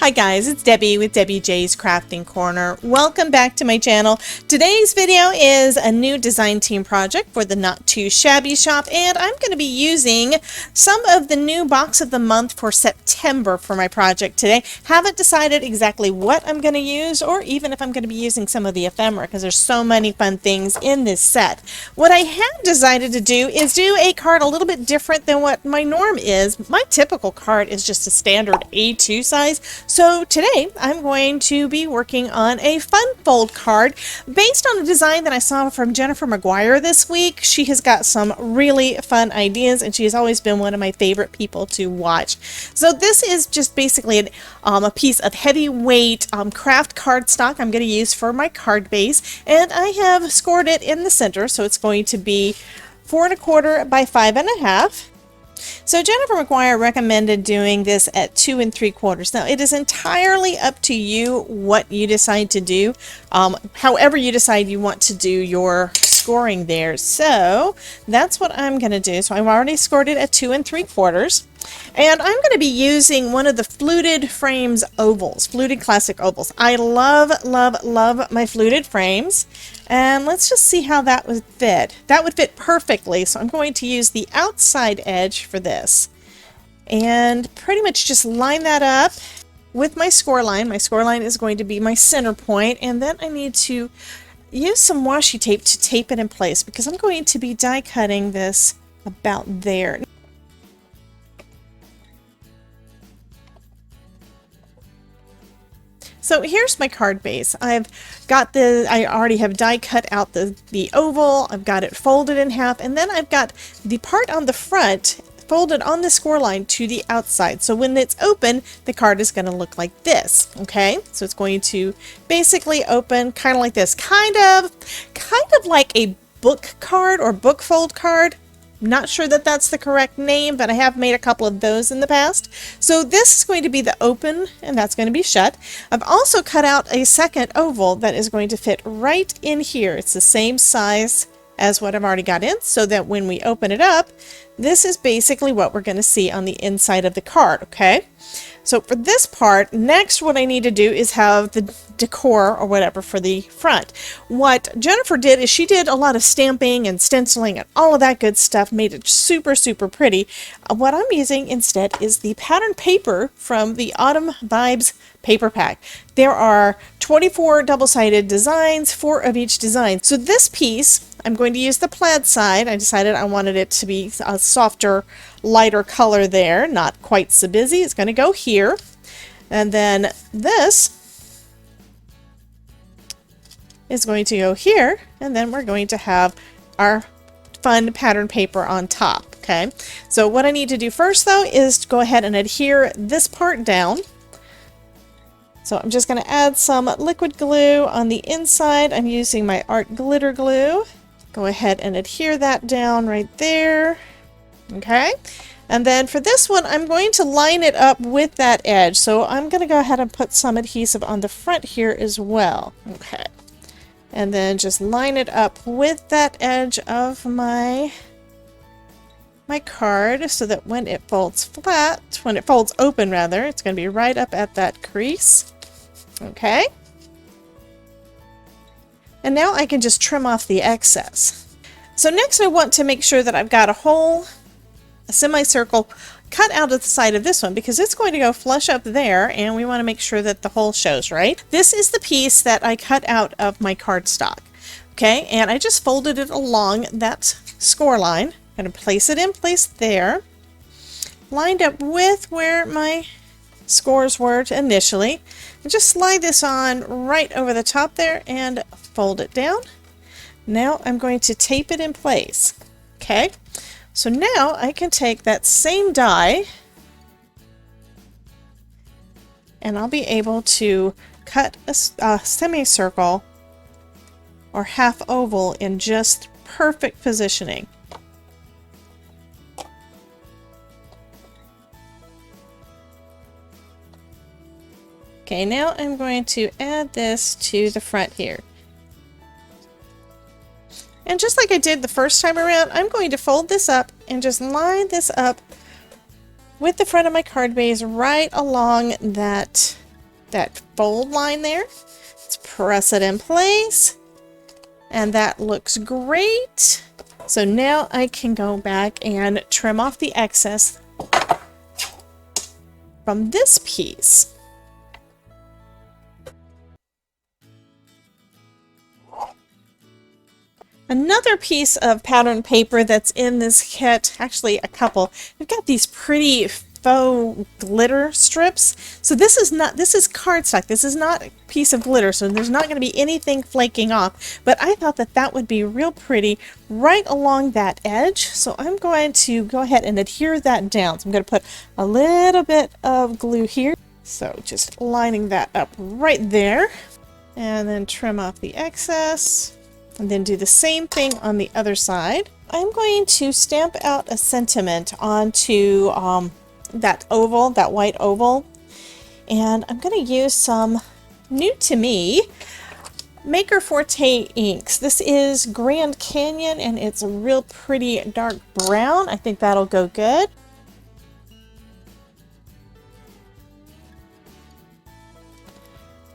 Hi guys, it's Debbie with Debbie J's Crafting Corner. Welcome back to my channel. Today's video is a new design team project for the Not2Shabby shop, and I'm going to be using some of the new box of the month for September for my project today. Haven't decided exactly what I'm going to use, or even if I'm going to be using some of the ephemera, because there's so many fun things in this set. What I have decided to do is do a card a little bit different than what my norm is. My typical card is just a standard A2 size. So today I'm going to be working on a fun fold card based on a design that I saw from Jennifer McGuire this week. She has got some really fun ideas, and she has always been one of my favorite people to watch. So this is just basically a piece of heavyweight craft cardstock I'm going to use for my card base, and I have scored it in the center, so it's going to be 4 1/4 by 5 1/2. So Jennifer McGuire recommended doing this at 2 3/4. Now it is entirely up to you what you decide to do, however you decide you want to do your scoring there. So that's what I'm going to do. So I've already scored it at 2 3/4. And I'm going to be using one of the fluted frames ovals, fluted classic ovals. I love, love, love my fluted frames. And let's just see how that would fit. That would fit perfectly. So I'm going to use the outside edge for this. And pretty much just line that up with my score line. My score line is going to be my center point. And then I need to use some washi tape to tape it in place, because I'm going to be die cutting this about there. So here's my card base. I already have die cut out the oval. I've got it folded in half, and then I've got the part on the front folded on the score line to the outside. So when it's open, the card is going to look like this. Okay, so it's going to basically open kind of like this, kind of like a book card or book fold card. Not sure that that's the correct name, but I have made a couple of those in the past. So this is going to be the open, and that's going to be shut. I've also cut out a second oval that is going to fit right in here. It's the same size as what I've already got in, so that when we open it up, this is basically what we're going to see on the inside of the card, okay? So for this part, next what I need to do is have the decor or whatever for the front. What Jennifer did is she did a lot of stamping and stenciling and all of that good stuff, made it super, super pretty. What I'm using instead is the pattern paper from the Autumn Vibes paper pack. There are 24 double-sided designs, 4 of each design. So this piece, I'm going to use the plaid side. I decided I wanted it to be a softer, lighter color there, not quite so busy. It's going to go here. And then this is going to go here, and then we're going to have our fun pattern paper on top. Okay, so what I need to do first though is go ahead and adhere this part down. So I'm just going to add some liquid glue on the inside. I'm using my art glitter glue. Go ahead and adhere that down right there. Okay, and then for this one I'm going to line it up with that edge, so I'm going to go ahead and put some adhesive on the front here as well. Okay, and then just line it up with that edge of my card, so that when it folds flat, when it folds open rather, it's going to be right up at that crease. Okay, and now I can just trim off the excess. So next I want to make sure that I've got a semicircle cut out of the side of this one, because it's going to go flush up there, and we want to make sure that the hole shows, right? This is the piece that I cut out of my cardstock. Okay, and I just folded it along that score line. I'm going to place it in place there, lined up with where my scores were initially, and just slide this on right over the top there and fold it down. Now I'm going to tape it in place. Okay, so now I can take that same die and I'll be able to cut a semicircle or half oval in just perfect positioning. Okay, now I'm going to add this to the front here. And just like I did the first time around, I'm going to fold this up and just line this up with the front of my card base right along that that fold line there. Let's press it in place. And that looks great. So now I can go back and trim off the excess from this piece. Another piece of pattern paper that's in this kit, actually a couple, I've got these pretty faux glitter strips. So this is cardstock. This is not a piece of glitter, so there's not going to be anything flaking off. But I thought that that would be real pretty right along that edge. So I'm going to go ahead and adhere that down. So I'm going to put a little bit of glue here. So just lining that up right there. And then trim off the excess. And then do the same thing on the other side. I'm going to stamp out a sentiment onto that oval, that white oval. And I'm going to use some new to me Maker Forte inks. This is Grand Canyon and it's a real pretty dark brown. I think that'll go good.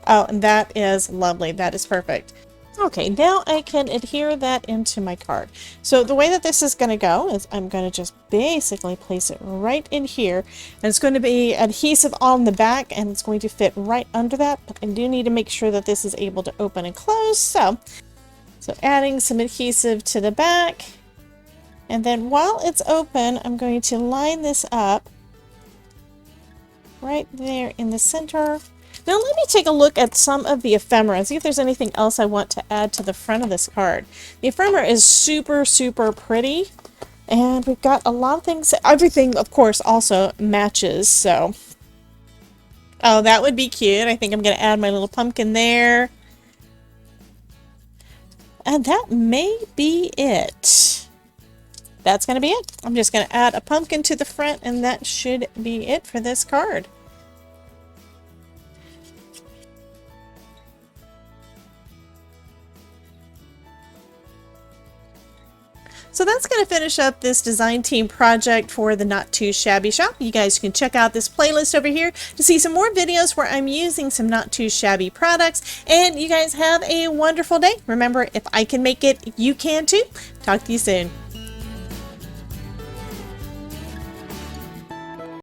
Oh, and that is lovely. That is perfect. Okay, now I can adhere that into my card. So the way that this is going to go is I'm going to just basically place it right in here. And it's going to be adhesive on the back and it's going to fit right under that. But I do need to make sure that this is able to open and close. So adding some adhesive to the back. And then while it's open, I'm going to line this up right there in the center. Now let me take a look at some of the ephemera and see if there's anything else I want to add to the front of this card. The ephemera is super, super pretty. And we've got a lot of things. Everything, of course, also matches. So, oh, that would be cute. I think I'm going to add my little pumpkin there. And that may be it. That's going to be it. I'm just going to add a pumpkin to the front and that should be it for this card. So that's going to finish up this design team project for the Not Too Shabby shop. You guys can check out this playlist over here to see some more videos where I'm using some Not Too Shabby products. And you guys have a wonderful day. Remember, if I can make it, you can too. Talk to you soon.